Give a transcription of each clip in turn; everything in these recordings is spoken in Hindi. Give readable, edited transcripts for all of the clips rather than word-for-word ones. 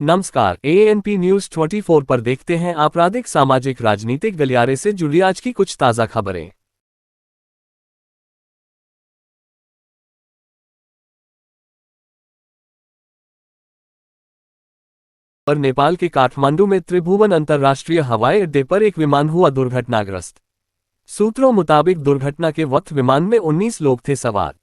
नमस्कार, ANP न्यूज 24 पर देखते हैं आपराधिक सामाजिक राजनीतिक गलियारे से जुड़ी आज की कुछ ताज़ा खबरें। पर नेपाल के काठमांडू में त्रिभुवन अंतर्राष्ट्रीय हवाई अड्डे पर एक विमान हुआ दुर्घटनाग्रस्त। सूत्रों मुताबिक दुर्घटना के वक्त विमान में 19 लोग थे सवार।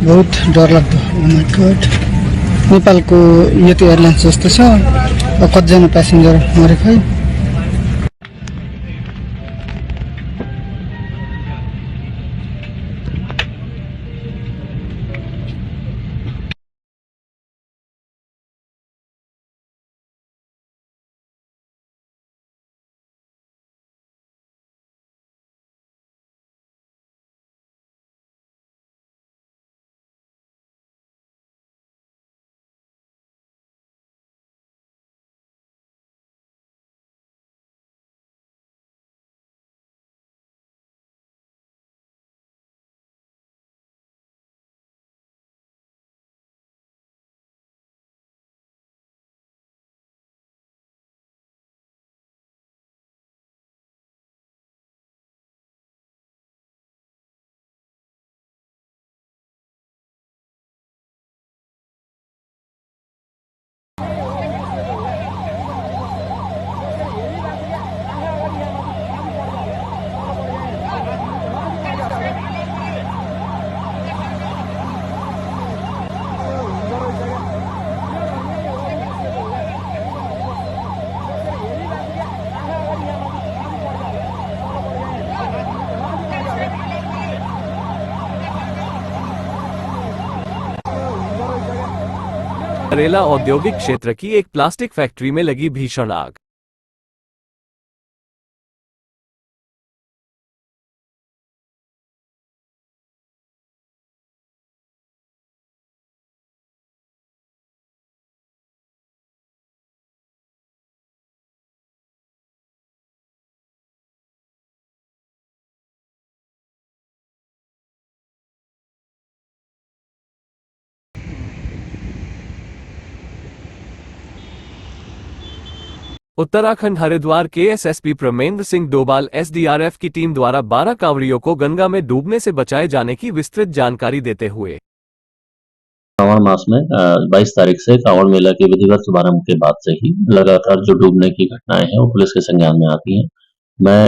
बहुत डरलाग्दो। ओ माय गॉड, नेपालको यति एयरलाइन्स जस्तो छ। कतिजना प्यासेन्जर मरेको है। बरेला औद्योगिक क्षेत्र की एक प्लास्टिक फैक्ट्री में लगी भीषण आग। उत्तराखंड हरिद्वार के एसएसपी प्रमेंद्र सिंह डोभाल SDRF की टीम द्वारा 12 कांवड़ियों को गंगा में डूबने से बचाए जाने की विस्तृत जानकारी देते हुए श्रावण मास में 22 तारीख से कांवड़ मेला के विधिवत शुभारंभ के बाद से ही लगातार जो डूबने की घटनाएं हैं वो पुलिस के संज्ञान में आती हैं। मैं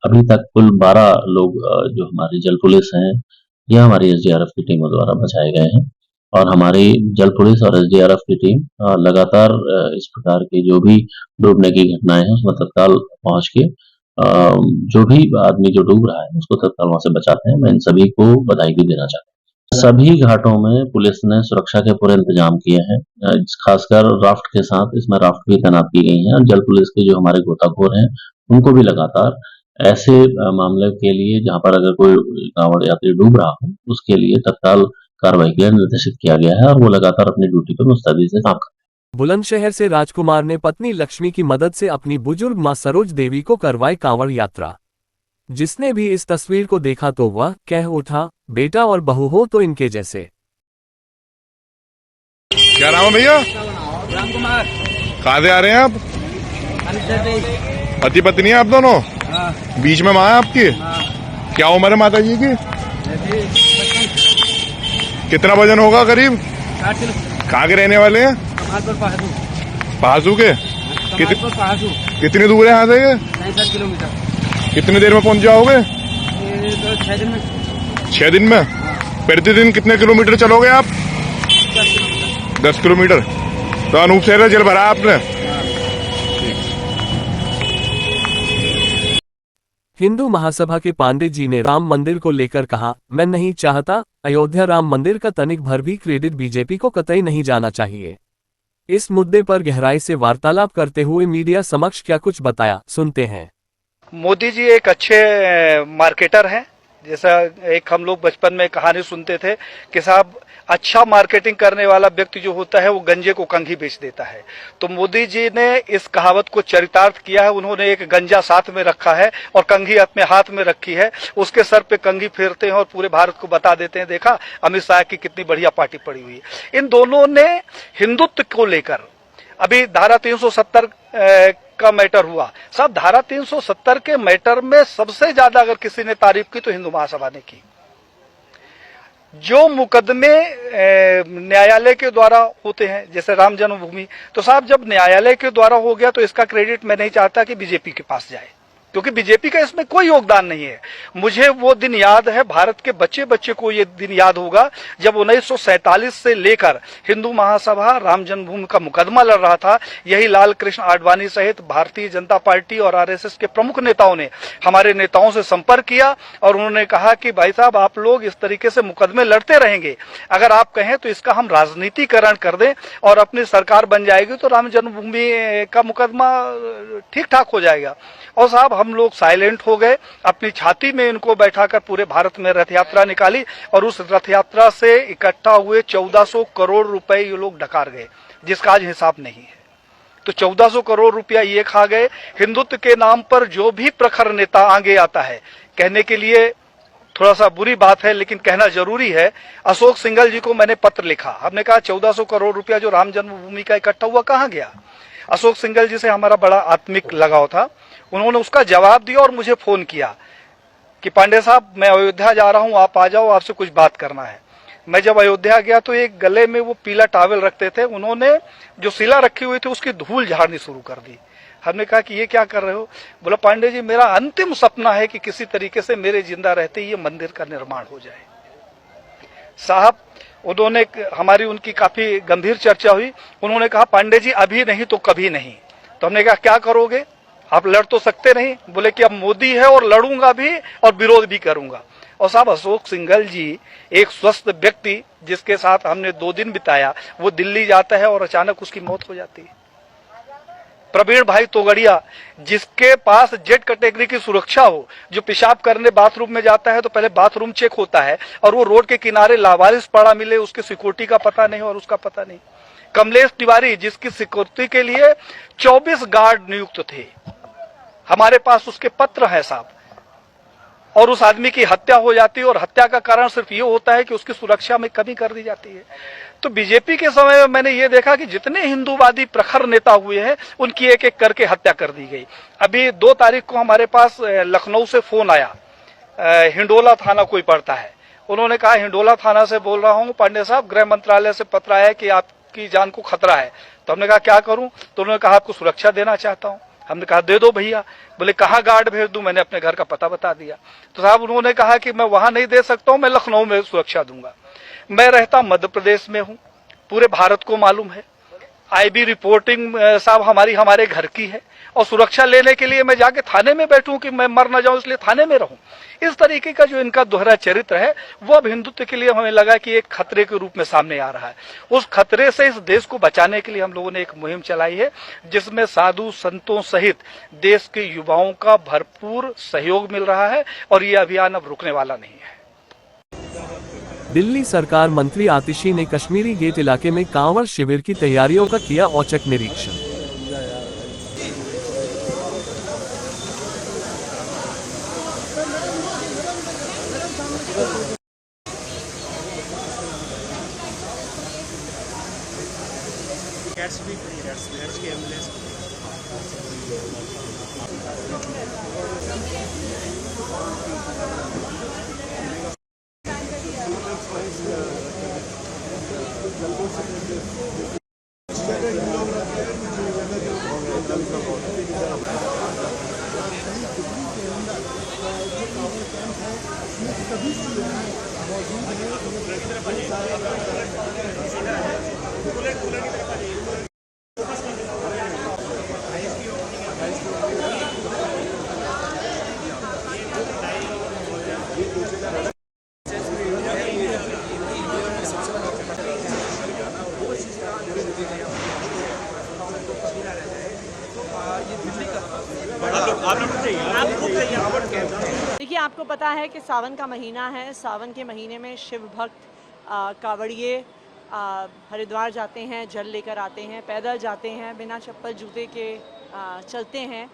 अभी तक कुल 12 लोग जो हमारी जल पुलिस हैं या हमारी SDRF की टीमों द्वारा बचाए गए हैं और हमारी जल पुलिस और SDRF की टीम लगातार इस प्रकार की जो भी डूबने की घटनाएं हैं उसमें तत्काल पहुंच के जो भी आदमी जो डूब रहा है उसको तत्काल वहां से बचाते हैं। मैं इन सभी को बधाई भी देना चाहता हूँ। सभी घाटों में पुलिस ने सुरक्षा के पूरे इंतजाम किए हैं, खासकर राफ्ट के साथ इसमें राफ्ट भी तैनात की गई हैं और जल पुलिस के जो हमारे गोताखोर हैं उनको भी लगातार ऐसे मामले के लिए जहां पर अगर कोई कांवड़ यात्री डूब रहा हो उसके लिए तत्काल कार्रवाई के लिए निर्देशित किया गया है और वो लगातार अपनी ड्यूटी पर मुस्तैदी से काम करते हैं। बुलंदशहर से राजकुमार ने पत्नी लक्ष्मी की मदद से अपनी बुजुर्ग मां सरोज देवी को करवाई कांवड़ यात्रा। जिसने भी इस तस्वीर को देखा तो वह कह उठा, बेटा और बहू हो तो इनके जैसे। क्या नाम है भैया? रामकुमार। कहाँ से आ रहे हैं आप? पति पत्नी है आप दोनों? बीच में माँ है आपकी? क्या उम्र है माता जी की? कितना वजन होगा करीब? 60 किलो। कहाँ के रहने वाले हैं? पहासू के? कितनी दूर है यहाँ से? 67 किलोमीटर। कितनी देर में पहुँच जाओगे? 6 दिन में। 6 दिन में? प्रतिदिन कितने किलोमीटर चलोगे आप? 10 किलोमीटर। तो अनूप शहर जेल भरा आपने? हिंदू महासभा के पांडे जी ने राम मंदिर को लेकर कहा, मैं नहीं चाहता, अयोध्या राम मंदिर का तनिक भर भी क्रेडिट बीजेपी को कतई नहीं जाना चाहिए। इस मुद्दे पर गहराई से वार्तालाप करते हुए मीडिया समक्ष क्या कुछ बताया, सुनते हैं। मोदी जी एक अच्छे मार्केटर हैं। जैसा एक हम लोग बचपन में कहानी सुनते थे कि साहब अच्छा मार्केटिंग करने वाला व्यक्ति जो होता है वो गंजे को कंघी बेच देता है। तो मोदी जी ने इस कहावत को चरितार्थ किया है। उन्होंने एक गंजा साथ में रखा है और कंघी अपने हाथ में रखी है। उसके सर पे कंघी फेरते हैं और पूरे भारत को बता देते हैं, देखा अमित शाह की कितनी बढ़िया पार्टी पड़ी हुई है। इन दोनों ने हिंदुत्व को लेकर अभी धारा 370 का मैटर हुआ। सब धारा 370 के मैटर में सबसे ज्यादा अगर किसी ने तारीफ की तो हिंदू महासभा ने की। जो मुकदमे न्यायालय के द्वारा होते हैं, जैसे राम जन्मभूमि, तो साहब जब न्यायालय के द्वारा हो गया तो इसका क्रेडिट मैं नहीं चाहता कि बीजेपी के पास जाए, क्योंकि बीजेपी का इसमें कोई योगदान नहीं है। मुझे वो दिन याद है, भारत के बच्चे बच्चे को ये दिन याद होगा जब 1947 से लेकर हिंदू महासभा राम जन्मभूमि का मुकदमा लड़ रहा था। यही लाल कृष्ण आडवाणी सहित भारतीय जनता पार्टी और आरएसएस के प्रमुख नेताओं ने हमारे नेताओं से संपर्क किया और उन्होंने कहा कि भाई साहब आप लोग इस तरीके से मुकदमे लड़ते रहेंगे, अगर आप कहें तो इसका हम राजनीतिकरण कर दें और अपनी सरकार बन जाएगी तो राम जन्मभूमि का मुकदमा ठीक ठाक हो जाएगा। और साहब हम लोग साइलेंट हो गए, अपनी छाती में इनको बैठाकर पूरे भारत में रथ यात्रा निकाली और उस रथ यात्रा से इकट्ठा हुए 1400 करोड़ रुपए ये लोग डकार गए, जिसका आज हिसाब नहीं है। तो 1400 करोड़ रुपया ये खा गए। हिंदुत्व के नाम पर जो भी प्रखर नेता आगे आता है, कहने के लिए थोड़ा सा बुरी बात है लेकिन कहना जरूरी है, अशोक सिंघल जी को मैंने पत्र लिखा। हमने कहा 1400 करोड़ रुपया जो राम जन्मभूमि का इकट्ठा हुआ कहां गया। अशोक सिंघल जी से हमारा बड़ा आत्मिक लगाव था। उन्होंने उसका जवाब दिया और मुझे फोन किया कि पांडे साहब मैं अयोध्या जा रहा हूं, आप आ जाओ, आपसे कुछ बात करना है। मैं जब अयोध्या गया तो एक गले में वो पीला टॉवल रखते थे, उन्होंने जो शिला रखी हुई थी उसकी धूल झाड़नी शुरू कर दी। हमने कहा कि ये क्या कर रहे हो। बोला पांडे जी मेरा अंतिम सपना है कि किसी तरीके से मेरे जिंदा रहते ही ये मंदिर का निर्माण हो जाए। साहब उन्होंने हमारी उनकी काफी गंभीर चर्चा हुई। उन्होंने कहा पांडे जी अभी नहीं तो कभी नहीं। तो हमने कहा क्या करोगे, आप लड़ तो सकते नहीं। बोले कि अब मोदी है और लड़ूंगा भी और विरोध भी करूंगा। और साहब अशोक सिंघल जी एक स्वस्थ व्यक्ति जिसके साथ हमने 2 दिन बिताया, वो दिल्ली जाता है और अचानक उसकी मौत हो जाती है। प्रवीण भाई तोगड़िया जिसके पास जेड कैटेगरी की सुरक्षा हो, जो पेशाब करने बाथरूम में जाता है तो पहले बाथरूम चेक होता है और वो रोड के किनारे लावारिस पड़ा मिले, उसके सिक्योरिटी का पता नहीं और उसका पता नहीं। कमलेश तिवारी जिसकी सिक्योरिटी के लिए 24 गार्ड नियुक्त थे, हमारे पास उसके पत्र है साहब, और उस आदमी की हत्या हो जाती है और हत्या का कारण सिर्फ ये होता है कि उसकी सुरक्षा में कमी कर दी जाती है। तो बीजेपी के समय में मैंने ये देखा कि जितने हिंदूवादी प्रखर नेता हुए हैं उनकी एक एक करके हत्या कर दी गई। अभी 2 तारीख को हमारे पास लखनऊ से फोन आया, हिंडोला थाना कोई पड़ता है, उन्होंने कहा हिंडोला थाना से बोल रहा हूं पांडे साहब, गृह मंत्रालय से पत्र आया कि आपकी जान को खतरा है। तो हमने कहा क्या करूं, तो उन्होंने कहा आपको सुरक्षा देना चाहता हूं। हमने कहा दे दो भैया। बोले कहाँ गार्ड भेज दूं, मैंने अपने घर का पता बता दिया। तो साहब उन्होंने कहा कि मैं वहां नहीं दे सकता हूं, मैं लखनऊ में सुरक्षा दूंगा। मैं रहता मध्य प्रदेश में हूं, पूरे भारत को मालूम है, आईबी रिपोर्टिंग साहब हमारे घर की है और सुरक्षा लेने के लिए मैं जाके थाने में बैठूं कि मैं मर न जाऊं इसलिए थाने में रहूं। इस तरीके का जो इनका दोहरा चरित्र है वो अब हिंदुत्व के लिए हमें लगा कि एक खतरे के रूप में सामने आ रहा है। उस खतरे से इस देश को बचाने के लिए हम लोगों ने एक मुहिम चलाई है जिसमें साधु संतों सहित देश के युवाओं का भरपूर सहयोग मिल रहा है और ये अभियान अब रुकने वाला नहीं है। दिल्ली सरकार मंत्री आतिशी ने कश्मीरी गेट इलाके में कांवड़ शिविर की तैयारियों का किया औचक निरीक्षण। कभी सबको पता है कि सावन का महीना है। सावन के महीने में शिव भक्त कावड़िए हरिद्वार जाते हैं, जल लेकर आते हैं, पैदल जाते हैं, बिना चप्पल जूते के चलते हैं।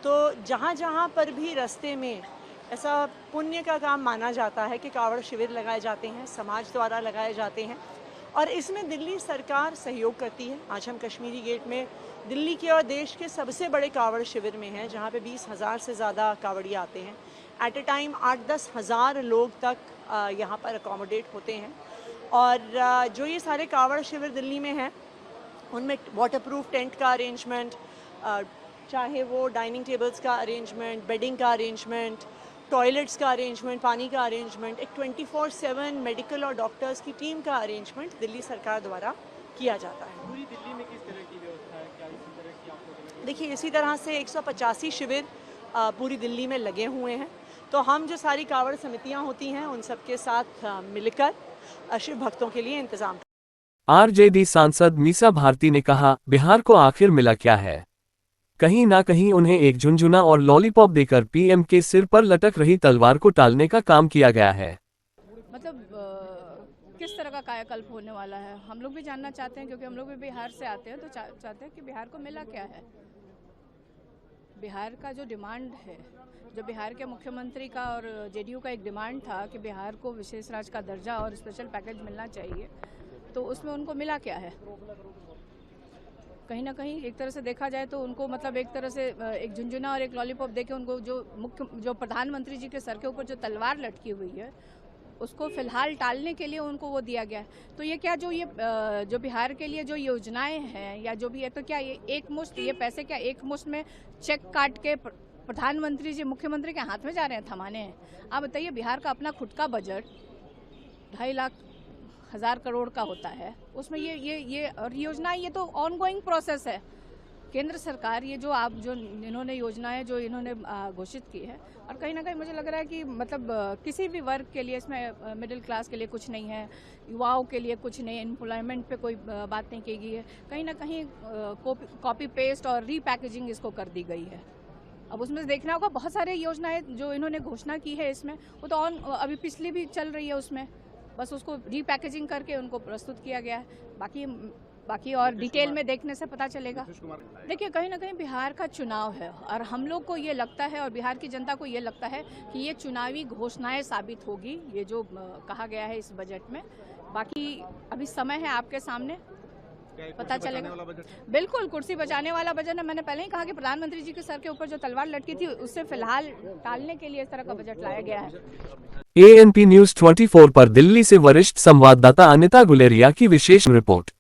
तो जहाँ जहाँ पर भी रास्ते में ऐसा पुण्य का काम माना जाता है कि कावड़ शिविर लगाए जाते हैं, समाज द्वारा लगाए जाते हैं, और इसमें दिल्ली सरकार सहयोग करती है। आज हम कश्मीरी गेट में दिल्ली के और देश के सबसे बड़े कावड़ शिविर में हैं, जहाँ पे 20,000 से ज़्यादा कावड़ी आते हैं। एट ए टाइम 8-10 हज़ार लोग तक यहाँ पर अकोमोडेट होते हैं। और जो ये सारे कावड़ शिविर दिल्ली में हैं, उनमें वाटरप्रूफ टेंट का अरेंजमेंट, चाहे वो डाइनिंग टेबल्स का अरेंजमेंट, बेडिंग का अरेंजमेंट, टॉयलेट्स का अरेंजमेंट, पानी का अरेंजमेंट, एक 24/7 मेडिकल और डॉक्टर्स की टीम का अरेंजमेंट दिल्ली सरकार द्वारा किया जाता है। पूरी दिल्ली में किस तरह की व्यवस्था है, क्या इसी तरह की आपको? देखिए, इसी तरह से 185 शिविर पूरी दिल्ली में लगे हुए हैं। तो हम जो सारी कावड़ समितियां होती हैं, उन सबके साथ मिलकर शिव भक्तों के लिए इंतजाम। आरजेडी सांसद मीसा भारती ने कहा, बिहार को आखिर मिला क्या है? कहीं ना कहीं उन्हें एक झुनझुना और लॉलीपॉप देकर पीएम के सिर पर लटक रही तलवार को टालने का काम किया गया है। मतलब किस तरह का कायाकल्प होने वाला है, हम लोग भी जानना चाहते हैं, क्योंकि हम लोग भी बिहार से आते हैं। तो चाहते हैं कि बिहार को मिला क्या है। बिहार का जो डिमांड है, जो बिहार के मुख्यमंत्री का और जेडीयू का एक डिमांड था कि बिहार को विशेष राज्य का दर्जा और स्पेशल पैकेज मिलना चाहिए, तो उसमें उनको मिला क्या है? कहीं ना कहीं एक तरह से देखा जाए तो उनको मतलब एक तरह से एक झुनझुना और एक लॉलीपॉप देके उनको जो प्रधानमंत्री जी के सर के ऊपर जो तलवार लटकी हुई है, उसको फिलहाल टालने के लिए उनको वो दिया गया है। तो ये क्या जो बिहार के लिए जो योजनाएं हैं या जो भी है, तो क्या ये एक मुश्त ये पैसे क्या एक मुश्त में चेक काट के प्रधानमंत्री जी मुख्यमंत्री के हाथ में जा रहे हैं, थमाने हैं? आप बताइए, बिहार का अपना खुद का बजट 2,50,000 करोड़ का होता है, उसमें ये और योजना, ये तो ऑनगोइंग प्रोसेस है। केंद्र सरकार ये जो इन्होंने योजनाएं जो इन्होंने घोषित की है, और कहीं ना कहीं मुझे लग रहा है कि मतलब किसी भी वर्ग के लिए इसमें मिडिल क्लास के लिए कुछ नहीं है, युवाओं के लिए कुछ नहीं, एम्प्लॉयमेंट पे कोई बात नहीं की गई है। कहीं ना कहीं कॉपी पेस्ट और रीपैकेजिंग इसको कर दी गई है। अब उसमें देखना होगा, बहुत सारे योजनाएं जो इन्होंने घोषणा की है इसमें, वो तो अभी पिछली भी चल रही है, उसमें बस उसको रीपैकेजिंग करके उनको प्रस्तुत किया गया है। बाकी और डिटेल में देखने से पता चलेगा। देखिए, कहीं ना कहीं बिहार का चुनाव है, और हम लोग को ये लगता है और बिहार की जनता को ये लगता है कि ये चुनावी घोषणाएं साबित होगी, ये जो कहा गया है इस बजट में। बाकी अभी समय है आपके सामने, पता चलेगा। बिल्कुल, कुर्सी बचाने वाला बजट है। मैंने पहले ही कहा कि प्रधानमंत्री जी के सर के ऊपर जो तलवार लटकी थी, उससे फिलहाल टालने के लिए इस तरह का बजट लाया गया है। ANP न्यूज़ 24 पर दिल्ली से वरिष्ठ संवाददाता अनिता गुलेरिया की विशेष रिपोर्ट।